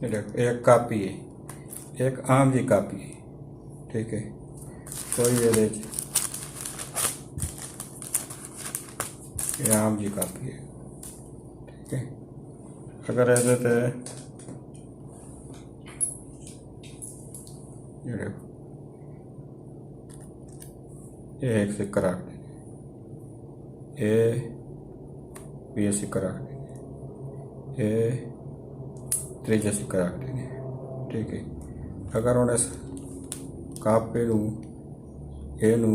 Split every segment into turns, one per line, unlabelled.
ये देखो एक कापी है, एक आम जी कापी है, ठीक है। कोई ये ये आम जी कापी है, ठीक है। अगर ऐसे तो ये देखो ये एक सिक्का रख देंगे, ये भी ये सिक्का रख देंगे, ये त्रीजा सिक्का रख देंगे, ठीक है। अगर उन्हें कापे नू ए नू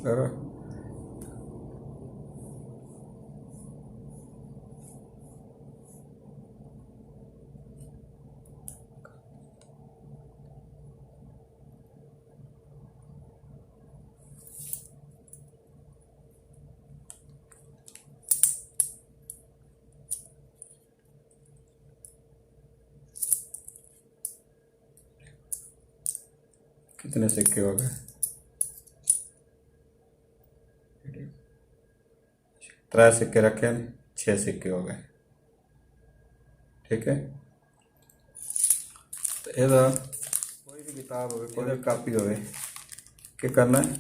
अगर कितने सिक्के हो गए, 3 सिक्के रखे हैं, 6 सिक्के हो गए, ठीक है। तो यदा कोई भी किताब हो, कोई भी कापी हो, क्या करना है,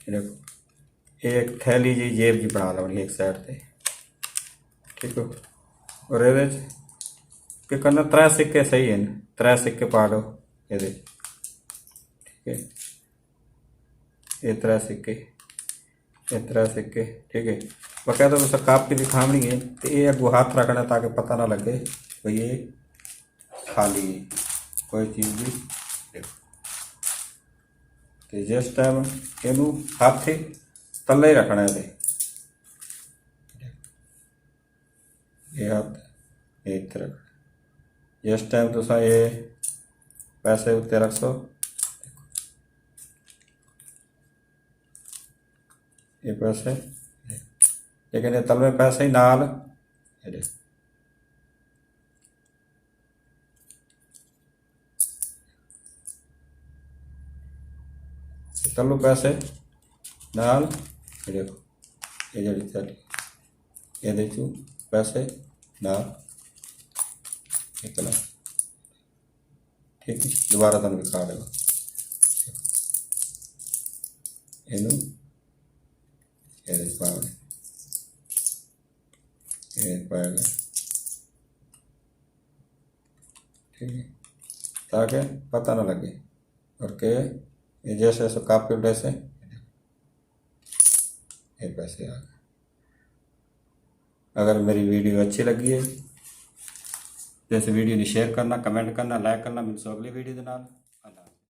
ये देखो एक थैली जी जेब जी बना लो एक साइड से, ठीक है। और ये क्या करना, 3 सिक्के सही है, 3 सिक्के पाड़ो ये, ठीक है। ये 3 सिक्के, ये 3 सिक्के, ठीक है। बकायदा तो कापी दिखावनी है, तो ये अगू हाथ रखना ताकि पता ना लगे भाई ये खाली है, कोई चीज़ भी देखो। तो जिस टाइम इनू हाथ तले ही रखना है, ये हाथ एक तरफ, जिस टाइम तुम ये पैसे उत्ते रख सो, ये पैसे, लेकिन ये तलवे पैसे ही नाल ये तलू पैसे नाल, ये देखो ये जड़ी थैली, ये देखो पैसे नाल निकला, ठीक है। दोबारा तुम दिखा देगा इनू ये पाओगे, ये पाएगा, ठीक है, ताकि पता ना लगे। और के ये जैसे ऐसे कापी जैसे ये पैसे आ गए। अगर मेरी वीडियो अच्छी लगी है, जैसे वीडियो ने शेयर करना, कमेंट करना, लाइक करना। मिलते अगली वीडियो के नाल।